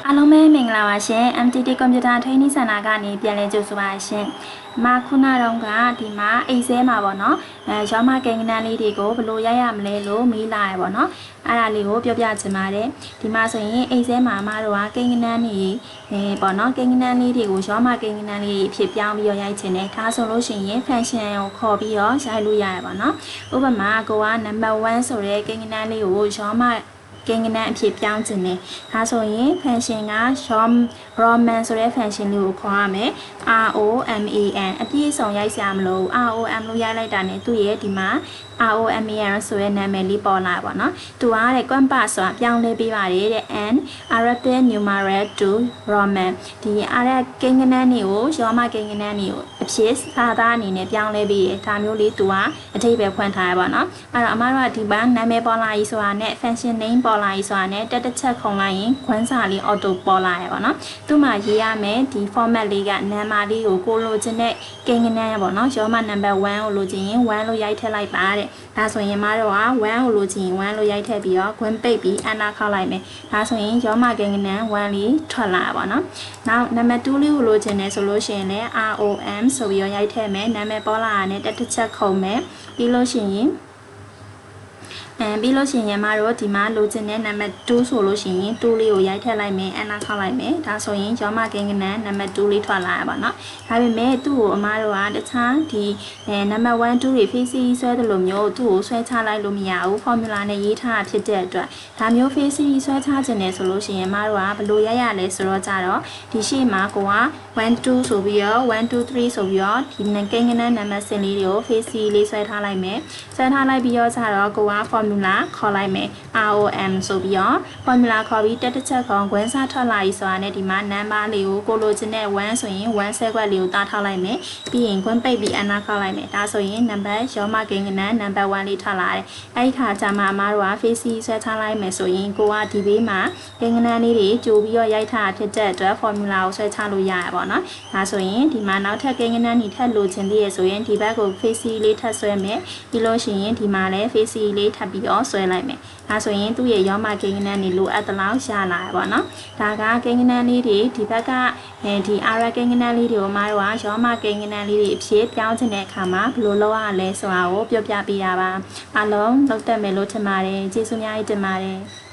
အားလုံးပဲမင်္ဂလာပါရှင် MTT Computer Training Center ကနေပြန်လည်ကြိုဆိုပါရှင်။ခုနတော့ကဒီမှာအိတ်ဆဲမှာပေါ့နော်။ရောမကိန်းကနန်းလေးတွေကိုဘယ်လိုရိုက်ရမလဲလို့မေးလာရပေါ့နော်။အဲ့ဒါလေးကိုပြောပြချင်ပါတယ်။ဒီမှာဆိုရင်အိတ်ဆဲမှာတို့ကကိန်းကနန်းတွေပေါ့နော်ကိန်းကနန်းလေးတွေကိုရောမကိန်းကနန်းလေးအဖြစ်ပြောင်းပြီးရိုက်ချင်တယ်။ဒါဆိုလို့ရှိရင် function ကိုခေါ်ပြီးတော့ရိုက်လို့ရရပါနော်။ဥပမာကိုက number 1ဆိုတဲ့ကိန်းကနန်းလေးကိုရောမကိန်းကနန်းအဖြစ်ပြောင်းခြင်းနဲ့ဒါဆိုရင် function က roman ဆိုတဲ့ function လေးကိုခေါ်ရမယ် roman အပြည့်အစုံရိုက်စရာမလို rom လို့ရိုက်လိုက်တာနဲ့သူ့ရဲ့ဒီမှာ roman ဆိုတဲ့နာမည်လေးပေါ်လာပါတော့သူကတဲ့ compass ဆိုတာပြောင်းလဲပေးပါတယ်တဲ့ and Arabic numeral to roman ဒီ Arabic ကိန်းကနန်းတွေကိုရောမကိန်းကနန်းတွေကိုအဖြစ်စာသားအနေနဲ့ပြောင်းလဲပေးတယ်ဒါမျိုးလေးသူကအထိပ္ပယ်ဖွင့်ထားရပါတော့အဲ့တော့အမတို့ကဒီမှာနာမည်ပေါ်လာရေးဆိုတာနဲ့ function name ပေါ်လာရေးဆိုတာနဲ့တက်ချက်ခုံလိုက်ရင်ခွန်းစာလေး auto ပေါ်လာရပါတော့သူ့မှာရေးရမယ်ဒီ format လေးက number လေးကိုလိုချင်တဲ့ကိန်းကနန်းပေါ့နော်ရောမ number 1ကိုလိုချင်ရင်1လို့ရိုက်ထည့်လိုက်ပါတဲ့ဒါဆိုရင်မတို့က1ကိုလိုချင်ရင်1လို့ရိုက်ထည့်ပြီးတော့ခွန်းပိတ်ပြီး enter ခောက်လိုက်မယ်ဒါဆိုရင်ရောမကိန်းကနန်း1လေးထွက်လာပါတော့နောက် number 2လေးကိုလိုချင်တယ်ဆိုလို့ရှိရင်လည်း rom ဆိုပြီးတော့ရိုက်ထည့်မယ်နာမည်ပေါ်လာတာနဲ့တက်ချက်ခုံမယ်ပြီးလို့ရှိရင်ပြီးလို့ရှိရင်မတို့ဒီမှာလိုချင်တဲ့နံပါတ်2ဆိုလို့ရှိရင်2လေးကိုရိုက်ထည့်လိုက်မယ်အနာခောက်လိုက်မယ်ဒါဆိုရင်ရောမကိန်းကနန်းနံပါတ်2လေးထွက်လာရပါတော့ဒါပေမဲ့သူ့ကိုအမတို့ကတခြားဒီနံပါတ်1 2တွေ face ဆွဲတယ်လို့မျိုးသူ့ကိုဆွဲချလိုက်လို့မရဘူး formula နဲ့ရေးထားတာဖြစ်တဲ့အတွက်ဒါမျိုး face ဆွဲချခြင်းနဲ့ဆိုလို့ရှိရင်မတို့ကဘယ်လိုရိုက်ရလဲဆိုတော့ကြတော့ဒီရှေ့မှာကိုက1 2ဆိုပြီးတော့1 2 3ဆိုပြီးတော့ဒီကိန်းကနန်းနံပါတ်စင်လေးတွေကို face လေးဆွဲထားလိုက်မယ်ဆွဲထားလိုက်ပြီးတော့ကြတော့ကိုက formula ခေါ်လိုက်မယ် rom ဆိုပြီးတော့ formula ခေါ်ပြီးတက်ချက်ကောင်ခွန်းစားထွက်လာပြီဆိုတာနဲ့ဒီမှာ number လေးကိုကိုလိုချင်တဲ့1ဆိုရင်1 sequence လေးကိုတားထားလိုက်မယ်ပြီးရင်ခွန်းပိတ်ပြီး enter ခေါက်လိုက်မယ်ဒါဆိုရင် number ရောမကိန်းကနန်း number 1လေးထွက်လာတယ်အဲ့ဒီခါကျမှအမတို့က face ဆွဲထားလိုက်မယ်ဆိုရင်ကိုကဒီဘေးမှာကိန်းကနန်းလေးတွေကြိုပြီးတော့ရိုက်ထားဖြစ်တဲ့အတွက် formula ကိုဆွဲချလို့ရရပါတော့ဒါဆိုရင်ဒီမှာနောက်ထပ်ကိန်းကနန်းတွေထပ်လိုချင်သေးရဆိုရင်ဒီဘက်ကို face လေးထပ်ဆွဲမယ်ပြီးလို့ရှိရင်ဒီမှာလည်း face လေးထပ်ပြီးတော့ဆွဲလိုက်မယ်ဒါဆိုရင်သူ့ရဲ့ရောမကိန်းကနန်းတွေလိုအပ်သလောက်ရလာရပါတော့ဒါကကိန်းကနန်းလေးတွေဒီဘက်ကဒီအာရကိန်းကနန်းလေးတွေကိုမတို့ကရောမကိန်းကနန်းလေးတွေအဖြစ်ပြောင်းချင်တဲ့အခါမှာဘယ်လိုလုပ်ရလဲဆိုတာကိုပြောပြပေးတာပါအားလုံးလုပ်တတ်မယ်လို့ထင်ပါတယ်ကျေးဇူးများကြီးတင်ပါတယ်